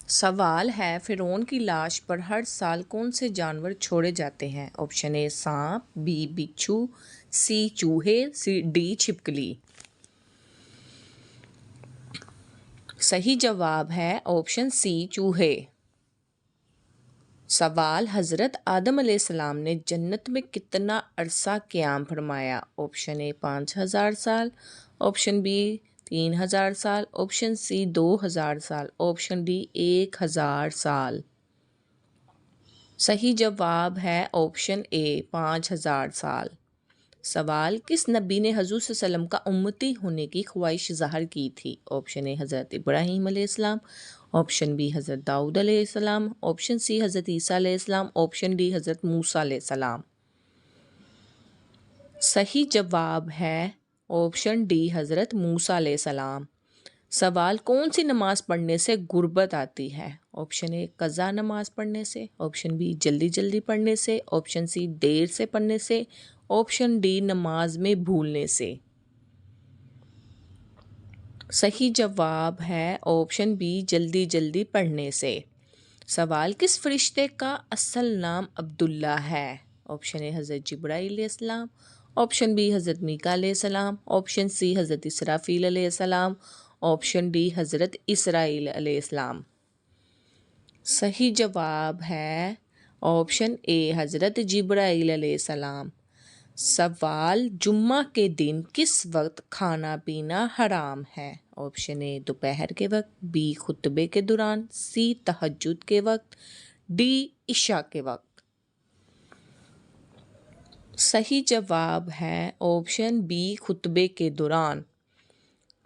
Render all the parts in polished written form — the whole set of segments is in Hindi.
सवाल है फिरौन की लाश पर हर साल कौन से जानवर छोड़े जाते हैं। ऑप्शन ए सांप, बी बिच्छू, सी चूहे, सी डी छिपकली। सही जवाब है ऑप्शन सी चूहे। सवाल हज़रत आदम अलैहिस्सलाम ने जन्नत में कितना अरसा क़याम फरमाया। ऑप्शन ए 5000 साल, ऑप्शन बी 3000 साल, ऑप्शन सी 2000 साल, ऑप्शन डी 1000 साल। सही जवाब है ऑप्शन ए 5000 साल। सवाल किस नबी ने हजूर सल्लम का उम्मती होने की ख्वाहिश ज़ाहिर की थी। ऑप्शन ए हज़रत इब्राहीम अलैहिस्सलाम, ऑप्शन बी हज़रत दाऊद अलैहिस्सलाम, ऑप्शन सी हज़रत ईसा अलैहिस्सलाम, ऑप्शन डी हज़रत मूसा अलैहिस्सलाम। सही जवाब है ऑप्शन डी हज़रत मूसा अलैहिस्सलाम। सवाल कौन सी नमाज़ पढ़ने से गुर्बत आती है। ऑप्शन ए कज़ा नमाज पढ़ने से, ऑप्शन बी जल्दी जल्दी पढ़ने से, ऑप्शन सी देर से पढ़ने से, ऑप्शन डी नमाज में भूलने से। सही जवाब है ऑप्शन बी जल्दी जल्दी पढ़ने से। सवाल किस फरिश्ते का असल नाम अब्दुल्ला है। ऑप्शन ए हज़रत जिब्राईल अलैहिस्सलाम, ऑप्शन बी हज़रत मीका अलैहिस्सलाम, ऑप्शन सी हज़रत इसराफील अलैहिस्सलाम, ऑप्शन डी हज़रत इसराइल अलैहिस्सलाम। सही जवाब है ऑप्शन ए हज़रत जिब्राईल अलैहिस्सलाम। सवाल जुम्मा के दिन किस वक्त खाना पीना हराम है। ऑप्शन ए दोपहर के वक्त, बी खुतबे के दौरान, सी तहज्जुद के वक्त, डी इशा के वक्त। सही जवाब है ऑप्शन बी खुतबे के दौरान।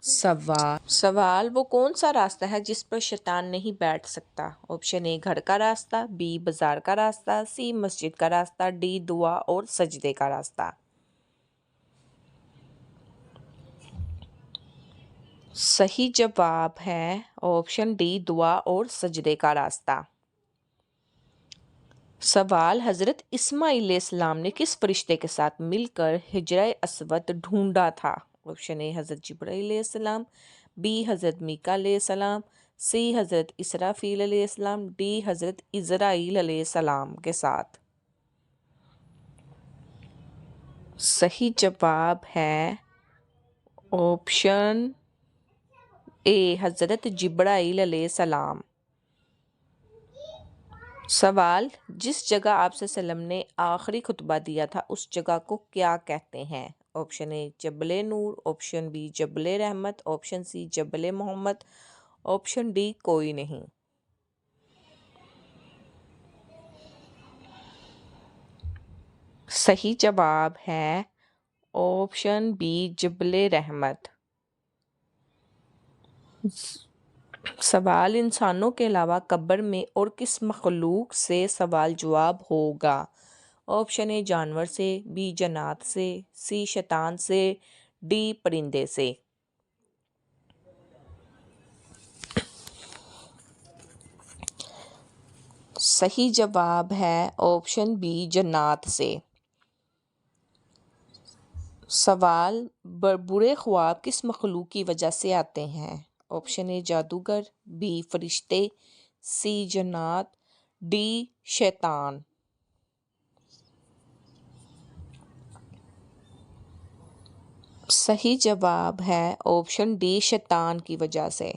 सवाल वो कौन सा रास्ता है जिस पर शैतान नहीं बैठ सकता। ऑप्शन ए घर का रास्ता, बी बाजार का रास्ता, सी मस्जिद का रास्ता, डी दुआ और सजदे का रास्ता। सही जवाब है ऑप्शन डी दुआ और सजदे का रास्ता। सवाल हज़रत इस्माईल अलैहिस्सलाम ने किस फरिश्ते के साथ मिलकर हिजरा अस्वद ढूंढा था। ऑप्शन ए हज़रत जिब्राईल अलैहिस्सलाम, बी हज़रत मीका अलैहिस्सलाम, सी हज़रत इसराफील अलैहिस्सलाम, डी हज़रत इज़राइल अलैहिस्सलाम के साथ। सही जवाब है ऑप्शन ए हज़रत जिब्राईल अलैहिस्सलाम। सवाल जिस जगह आप सल्लम ने आखिरी खुतबा दिया था उस जगह को क्या कहते हैं। ऑप्शन ए जबले नूर, ऑप्शन बी जबले रहमत, ऑप्शन सी जबले मोहम्मद, ऑप्शन डी कोई नहीं। सही जवाब है ऑप्शन बी जबले रहमत। सवाल इंसानों के अलावा कब्र में और किस मखलूक से सवाल जवाब होगा। ऑप्शन ए जानवर से, बी जन्नात से, सी शैतान से, डी परिंदे से। सही जवाब है ऑप्शन बी जन्नात से। सवाल बुरे ख्वाब किस मखलूक की वजह से आते हैं। ऑप्शन ए जादूगर, बी फरिश्ते, सी जन्नात, डी शैतान। सही जवाब है ऑप्शन डी शैतान की वजह से।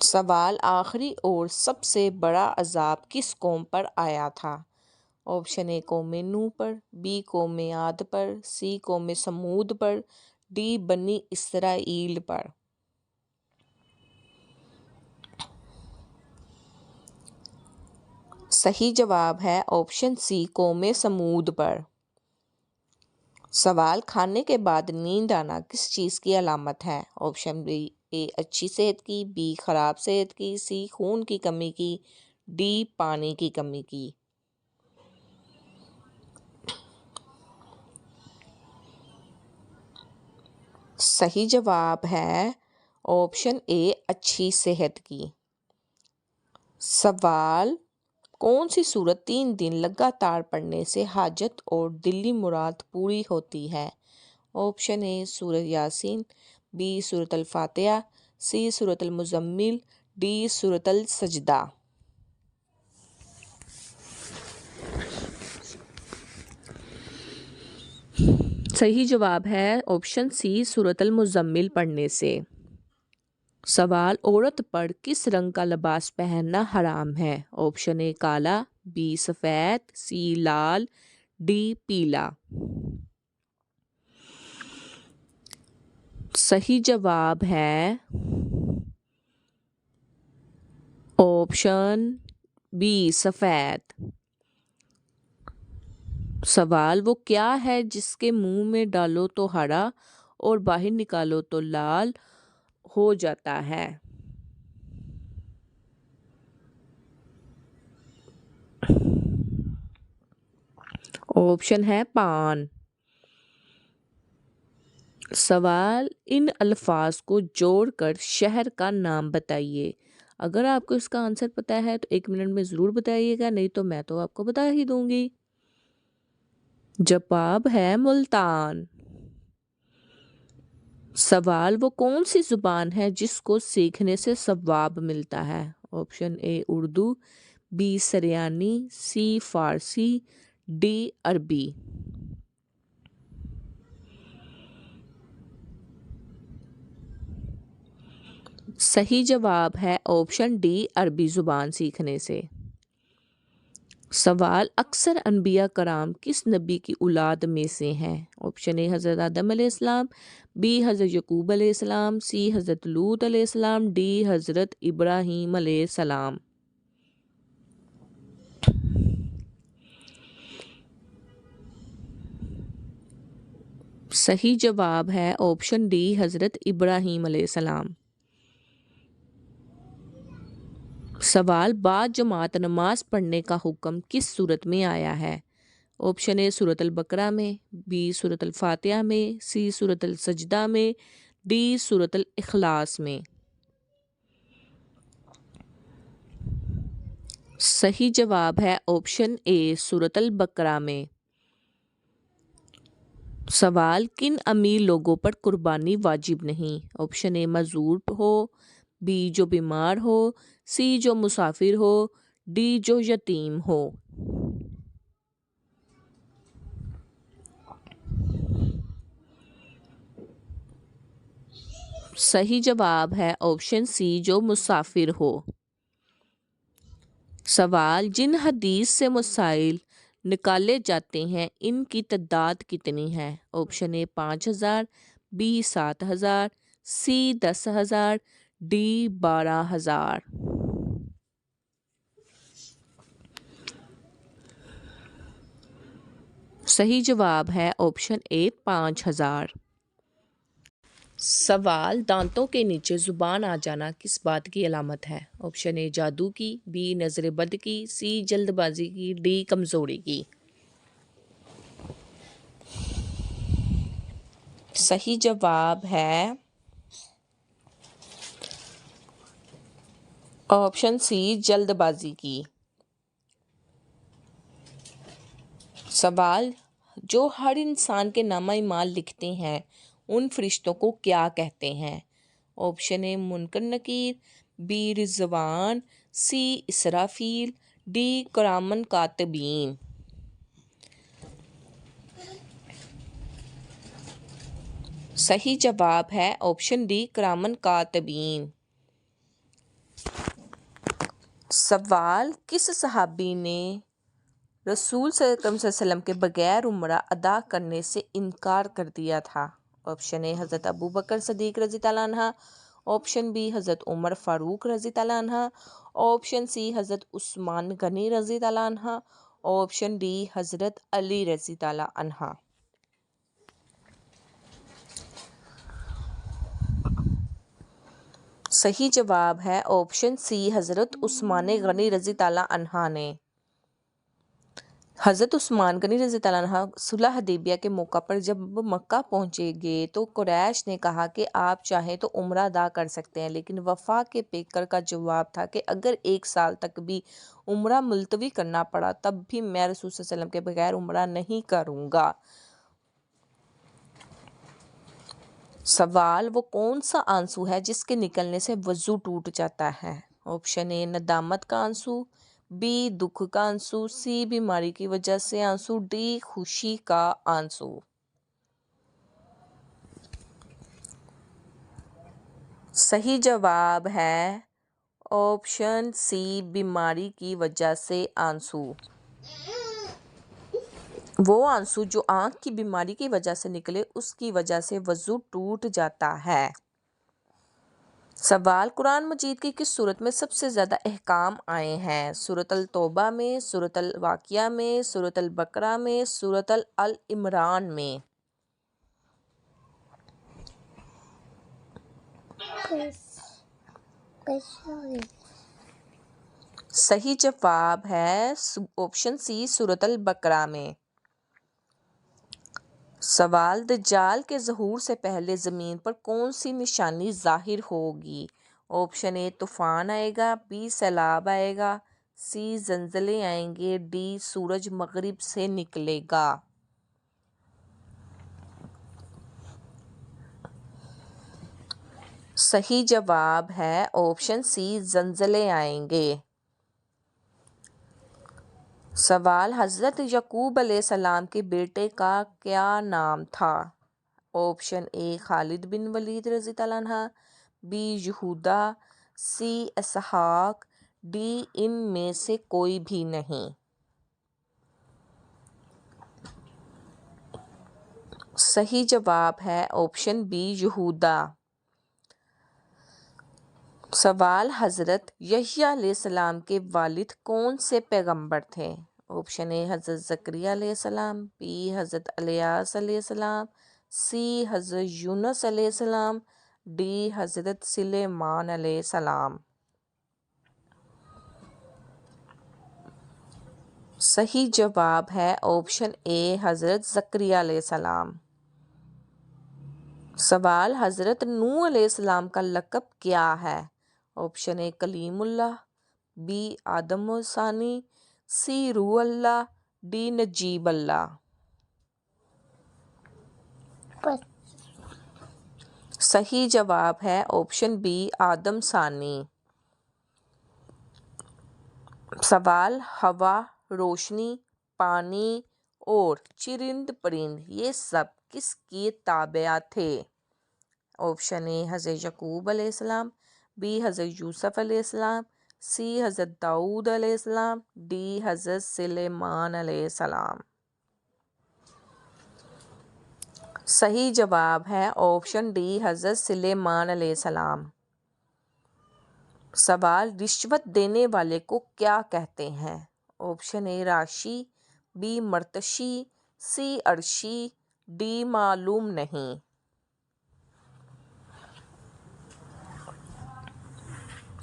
सवाल आखिरी और सबसे बड़ा अजाब किस कौम पर आया था। ऑप्शन ए कौम नूह पर, बी कौम आद पर, सी कौम समूद पर, डी बनी इसराइल पर। सही जवाब है ऑप्शन सी कौम समूद पर। सवाल खाने के बाद नींद आना किस चीज़ की अलामत है। ऑप्शन बी ए अच्छी सेहत की, बी खराब सेहत की, सी खून की कमी की, डी पानी की कमी की। सही जवाब है ऑप्शन ए अच्छी सेहत की। सवाल कौन सी सूरत 3 दिन लगातार पढ़ने से हाजत और दिली मुराद पूरी होती है। ऑप्शन ए सूरत यासीन, बी सूरत अल फातिहा, सी सूरत अल मुज़म्मिल, डी सूरतल सजदा। सही जवाब है ऑप्शन सी सूरतल मुज़म्मिल पढ़ने से। सवाल औरत पर किस रंग का लिबास पहनना हराम है? ऑप्शन ए काला, बी सफ़ेद, सी लाल, डी पीला। सही जवाब है ऑप्शन बी सफ़ेद। सवाल वो क्या है जिसके मुंह में डालो तो हरा और बाहर निकालो तो लाल हो जाता है? ऑप्शन है पान। सवाल इन अल्फाज को जोड़कर शहर का नाम बताइए। अगर आपको इसका आंसर पता है तो 1 मिनट में ज़रूर बताइएगा, नहीं तो मैं तो आपको बता ही दूंगी। जवाब है मुल्तान। सवाल वो कौन सी जुबान है जिसको सीखने से सवाब मिलता है? ऑप्शन ए उर्दू, बी सरियानी, सी फारसी, डी अरबी। सही जवाब है ऑप्शन डी अरबी ज़ुबान सीखने से। सवाल अक्सर अनबिया कराम किस नबी की औलाद में से हैं? ऑप्शन ए हज़रत आदम अलैहिस्सलाम, बी हज़रत यकूब अलैहिस्सलाम, सी हज़रत लूत अलैहिस्सलाम, डी हज़रत इब्राहीम अलैहिस्सलाम। सही जवाब है ऑप्शन डी हज़रत इब्राहीम अलैहिस्सलाम। सवाल बाद जमात नमाज पढ़ने का हुक्म किस सूरत में आया है? ऑप्शन ए सूरत अल बकरा में, बी सूरत अल फातिहा में, सी सूरत अल सजदा में, डी सूरत अल इखलास में। सही जवाब है ऑप्शन ए सूरत अल बकरा में। सवाल किन अमीर लोगों पर कुर्बानी वाजिब नहीं? ऑप्शन ए मजदूर हो, बी जो बीमार हो, सी जो मुसाफिर हो, डी जो यतीम हो। सही जवाब है ऑप्शन सी जो मुसाफिर हो। सवाल जिन हदीस से मसाइल निकाले जाते हैं इनकी तादाद कितनी है? Option A 5,000, B 7,000, C 10,000, D 12,000। सही जवाब है ऑप्शन ए 5,000। सवाल दांतों के नीचे जुबान आ जाना किस बात की अलामत है? ऑप्शन ए जादू की, बी नजर बद की, सी जल्दबाजी की, डी कमजोरी की। सही जवाब है ऑप्शन सी जल्दबाजी की। सवाल जो हर इंसान के नामा ईमाल लिखते हैं उन फरिश्तों को क्या कहते हैं? ऑप्शन ए मुनकर नकीर, बी रिजवान, सी इसराफील, डी करामन कातिबीन। सही जवाब है ऑप्शन डी करामन कातिबीन। सवाल किस सहाबी ने रसूल सल्लल्लाहु अलैहि वसल्लम के बगैर उम्रा अदा करने से इनकार कर दिया था? ऑप्शन ए हज़रत अबू बकर सदीक रज़ी तआला अन्हा, ऑप्शन बी हज़रत उमर फ़ारूक रज़ी तआला अन्हा, ऑप्शन सी हज़रत उस्मान गनी रज़ी तआला अन्हा, ऑप्शन डी हज़रत अली रज़ी तआला अन्हा। सही जवाब है ऑप्शन सी हज़रत उस्मान गनी रज़ी तआला अन्हा ने। हज़रत उस्मान गनी रज़ी तआला अन्हा सुलह हदीबिया के मौका पर जब मक्का पहुँचेंगे तो कुरैश ने कहा कि आप चाहें तो उम्रा अदा कर सकते हैं, लेकिन वफ़ा के पेकर का जवाब था कि अगर 1 साल तक भी उम्रा मुलतवी करना पड़ा तब भी मैं रसूल सल्लल्लाहु अलैहि वसल्लम के बगैर उम्रा नहीं करूँगा। सवाल वो कौन सा आंसू है जिसके निकलने से वज़ू टूट जाता है? ऑप्शन ए नदामत का आंसू, बी दुख का आंसू, सी बीमारी की वजह से आंसू, डी खुशी का आंसू। सही जवाब है ऑप्शन सी बीमारी की वजह से आंसू। वो आंसू जो आंख की बीमारी की वजह से निकले उसकी वजह से वजू टूट जाता है। सवाल कुरान मजीद की किस सूरत में सबसे ज़्यादा अहकाम आए हैं? सूरत अल तौबा में, सूरत अल वाक़िया में, सूरत अल बकरा में, सूरत अल इमरान में। सही जवाब है ऑप्शन सी सूरत अल बकरा में। सवाल दज्जाल के ज़हूर से पहले ज़मीन पर कौन सी निशानी ज़ाहिर होगी? ऑप्शन ए तूफ़ान आएगा, बी सैलाब आएगा, सी ज़लज़ले आएंगे, डी सूरज मगरिब से निकलेगा। सही जवाब है ऑप्शन सी ज़लज़ले आएंगे। सवाल हज़रत यकूब अलैहिस्सलाम के बेटे का क्या नाम था? ऑप्शन ए खालिद बिन वलीद रज़ी अल्लाह अन्हा, बी यहूदा, सी इसहाक, डी इनमें से कोई भी नहीं। सही जवाब है ऑप्शन बी यहूदा। सवाल हज़रत यहया अलैहिस्सलाम के वालिद कौन से पैगंबर थे? ऑप्शन ए हज़रत ज़करिया अलैहिस्सलाम, बी हज़रत इलियास अलैहिस्सलाम, सी हज़रत यूनुस अलैहिस्सलाम, डी हज़रत सुलेमान अलैहिस्सलाम। सही जवाब है ऑप्शन ए हज़रत ज़करिया अलैहिस्सलाम। सवाल हज़रत नूह अलैहिस्सलाम का लक़ब क्या है? ऑप्शन ए कलीमुल्लाह, बी आदम सानी, सी रूह अल्लाह, डी नजीब अल्लाह। सही जवाब है ऑप्शन बी आदम सानी। सवाल हवा, रोशनी, पानी और चिरिंद परिंद ये सब किसके ताबेआ थे? ऑप्शन ए हज़रत यकूब अलैहिस्सलाम, बी हज़रत यूसुफ अलैहिस्सलाम, सी हज़रत दाऊद अलैहिस्सलाम, डी हज़रत सुलेमान अलैहिस्सलाम। सही जवाब है ऑप्शन डी हज़रत सुलेमान अलैहिस्सलाम। सवाल रिश्वत देने वाले को क्या कहते हैं? ऑप्शन ए राशि, बी मर्तशी, सी अर्शी, डी मालूम नहीं।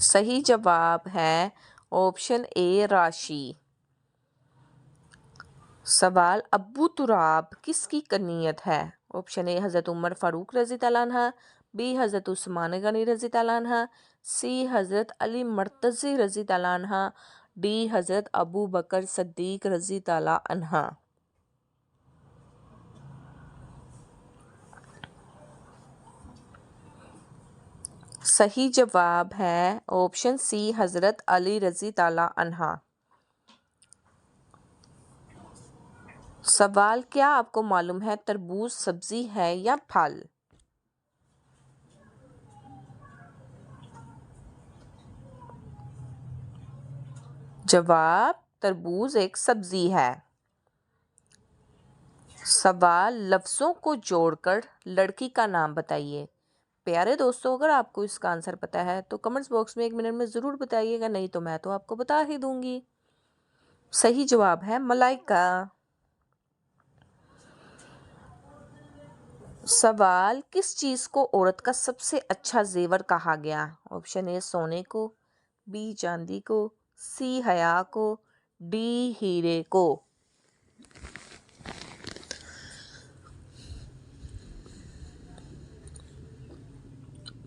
सही जवाब है ऑप्शन ए राशि। सवाल अबू तुराब किसकी कनीयत है? ऑप्शन ए हज़रत उमर फ़ारूक रज़ी अल्लाह अन्हा, बी हज़रत उस्मान गनी रज़ी अल्लाह अन्हा, सी हज़रत अली मर्तज़ी रज़ी अल्लाह अन्हा, डी हज़रत अबू बकर सिद्दीक़ रज़ी अल्लाह अन्हा। सही जवाब है ऑप्शन सी हज़रत अली रज़ी अल्लाह अन्हा। सवाल क्या आपको मालूम है तरबूज सब्जी है या फल? जवाब तरबूज एक सब्जी है। सवाल लफ्ज़ों को जोड़कर लड़की का नाम बताइए। प्यारे दोस्तों, अगर आपको इसका आंसर पता है तो कमेंट्स बॉक्स में 1 मिनट में ज़रूर बताइएगा, नहीं तो मैं तो आपको बता ही दूंगी। सही जवाब है मलाइका। सवाल किस चीज़ को औरत का सबसे अच्छा जेवर कहा गया? ऑप्शन ए सोने को, बी चांदी को, सी हया को, डी हीरे को।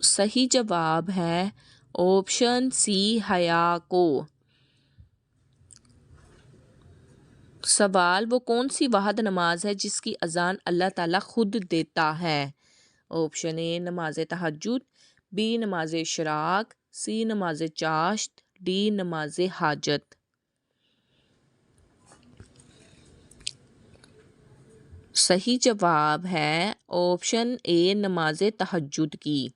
सही जवाब है ऑप्शन सी हया को। सवाल वो कौन सी वाहिद नमाज है जिसकी अजान अल्लाह ताला खुद देता है? ऑप्शन ए नमाज तहज्जुद, बी नमाज इशराक, सी नमाज चाश्त, डी नमाज हाजत। सही जवाब है ऑप्शन ए नमाज तहज्जुद की।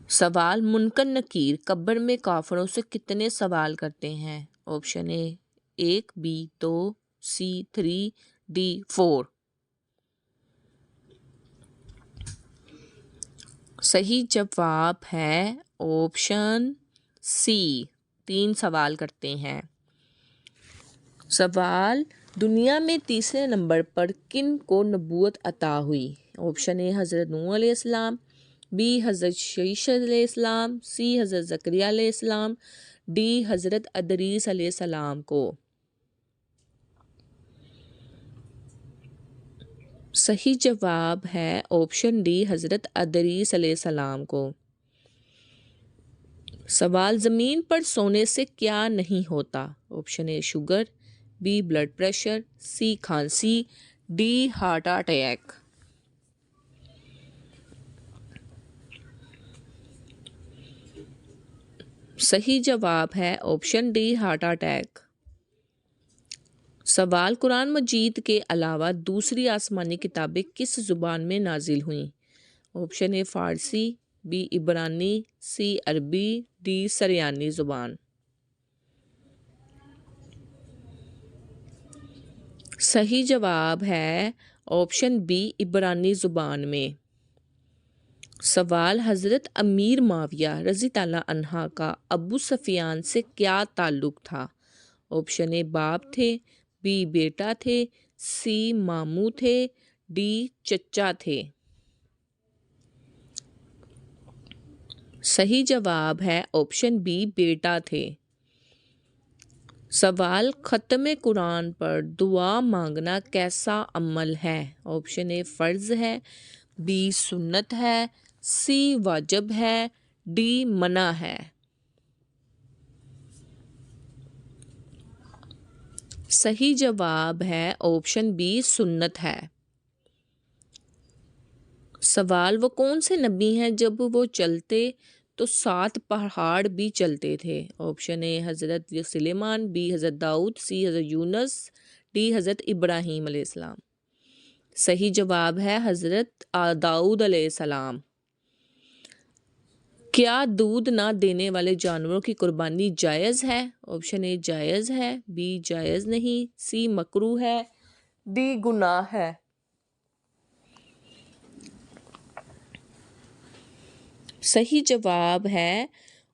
सवाल मुनकर नकीर कब्र में काफिरों से कितने सवाल करते हैं? Option A 1, B 2, C 3, D 4। सही जवाब है ऑप्शन सी 3 सवाल करते हैं। सवाल दुनिया में तीसरे नंबर पर किन को नबूवत अता हुई? ऑप्शन ए हज़रत नूह अलैहिस्सलाम, बी हज़रत शीश अलैहिस्सलाम, सी हज़रत ज़करिया अलैहिस्सलाम, डी हज़रत अदरीस अलैहिस्सलाम को। सही जवाब है ऑप्शन डी हज़रत अदरीस अलैहिस्सलाम को। सवाल ज़मीन पर सोने से क्या नहीं होता? Option A sugar, B blood pressure, C खांसी, डी हार्ट अटैक। सही जवाब है ऑप्शन डी हार्ट अटैक। सवाल कुरान मजीद के अलावा दूसरी आसमानी किताबें किस ज़ुबान में नाजिल हुईं? ऑप्शन ए फ़ारसी, बी इब्रानी, सी अरबी, डी सरयानी ज़ुबान। सही जवाब है ऑप्शन बी इब्रानी ज़ुबान में। सवाल हज़रत अमीर माविया रज़ी ताला अन्हा का अबू सफियान से क्या ताल्लुक़ था? ऑप्शन ए बाप थे, बी बेटा थे, सी मामू थे, डी चचा थे। सही जवाब है ऑप्शन बी बेटा थे। सवाल ख़त्म कुरान पर दुआ मांगना कैसा अमल है? ऑप्शन ए फ़र्ज़ है, बी सुन्नत है, सी वाजिब है, डी मना है। सही जवाब है ऑप्शन बी सुन्नत है। सवाल वो कौन से नबी हैं जब वो चलते तो 7 पहाड़ भी चलते थे? ऑप्शन ए हज़रत सुलेमान, बी हज़रत दाऊद, सी हज़रत यूनुस, डी हज़रत इब्राहीम अलैहिस्सलाम। सही जवाब है हज़रत दाऊद अलैहिस्सलाम। क्या दूध ना देने वाले जानवरों की कुर्बानी जायज़ है? ऑप्शन ए जायज़ है, बी जायज़ नहीं, सी मकरूह है, डी गुनाह है। सही जवाब है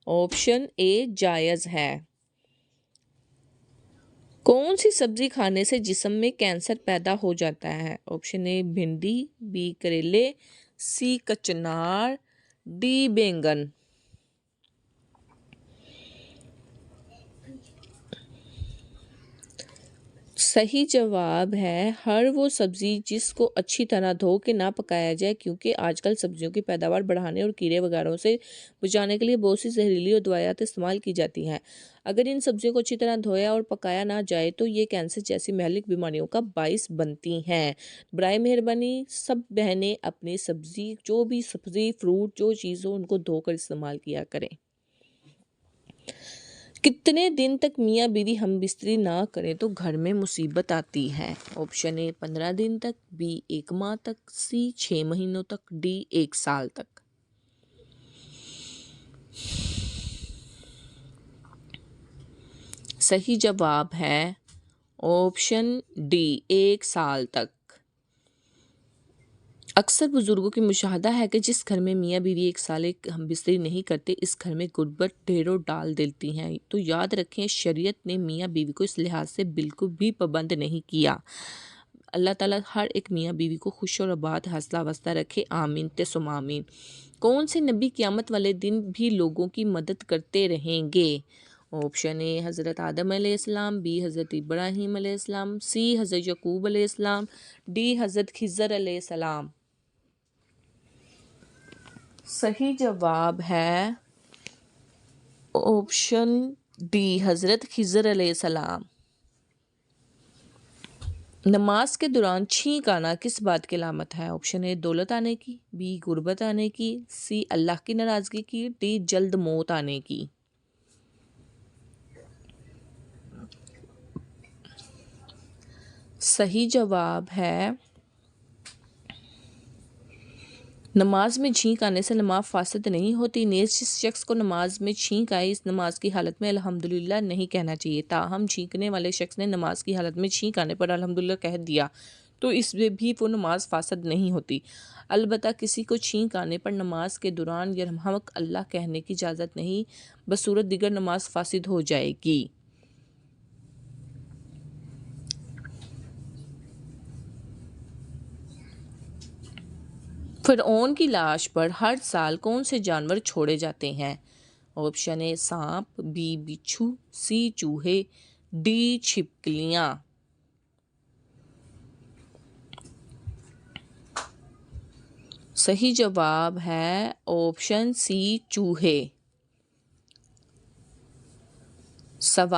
ऑप्शन ए जायज़ है। कौन सी सब्ज़ी खाने से जिस्म में कैंसर पैदा हो जाता है? ऑप्शन ए भिंडी, बी करेले, सी कचनार, डी बैंगन। सही जवाब है हर वो सब्ज़ी जिसको अच्छी तरह धो के ना पकाया जाए, क्योंकि आजकल सब्जियों की पैदावार बढ़ाने और कीड़े वगैरह से बचाने के लिए बहुत सी जहरीली और दवाइयाँ इस्तेमाल की जाती हैं। अगर इन सब्जियों को अच्छी तरह धोया और पकाया ना जाए तो ये कैंसर जैसी महलिक बीमारियों का बाइस बनती हैं। बराए मेहरबानी सब बहनें अपनी सब्ज़ी जो भी सब्ज़ी फ्रूट जो चीज़ हो उनको धोकर इस्तेमाल किया करें। कितने दिन तक मियाँ बीवी हम बिस्तरी ना करें तो घर में मुसीबत आती है? ऑप्शन ए 15 दिन तक, बी 1 माह तक, सी 6 महीनों तक, डी 1 साल तक। सही जवाब है ऑप्शन डी 1 साल तक। अक्सर बुजुर्गों की मुशाहदा है कि जिस घर में मियाँ बीवी 1 साल एक हम बिस्तरी नहीं करते इस घर में गुर्बत ढेरों डाल देती हैं। तो याद रखें शरीयत ने मियाँ बीवी को इस लिहाज से बिल्कुल भी पाबंद नहीं किया। अल्लाह ताला हर एक मियाँ बीवी को खुश और आबाद हंसता वस्ता रखे, आमीन ते सुम आमीन। कौन से नबी क़यामत वाले दिन भी लोगों की मदद करते रहेंगे? ऑप्शन ए हज़रत आदम अलैहिस्सलाम, बी हज़रत इब्राहीम अलैहिस्सलाम, सी हज़रत यकूब अलैहिस्सलाम, डी हज़रत खिज़र अलैहिस्सलाम। सही जवाब है ऑप्शन डी हज़रत खिज़र अलैहिस्सलाम। नमाज के दौरान छींक आना किस बात की अलामत है? ऑप्शन ए दौलत आने की, बी गुर्बत आने की, सी अल्लाह की नाराज़गी की, डी जल्द मौत आने की। सही जवाब है नमाज में छींक आने से नमाज फासद नहीं होती। नेज़ जिस शख्स को नमाज में छींक आए इस नमाज की हालत में अल्हम्दुलिल्लाह नहीं कहना चाहिए। ताहम छींकने वाले शख्स ने नमाज की हालत में छींक आने पर अल्हम्दुलिल्लाह कह दिया तो इसमें भी वो नमाज फासद नहीं होती। अलबत्ता किसी को छींक आने पर नमाज के दौरान यरहमक अल्लाह कहने की इजाज़त नहीं, बसूरत दिगर नमाज फासिद हो जाएगी। फ़िरऔन की लाश पर हर साल कौन से जानवर छोड़े जाते हैं? ऑप्शन ए सांप, बी बिच्छू, सी चूहे, डी छिपकलियां। सही जवाब है ऑप्शन सी चूहे। सवाल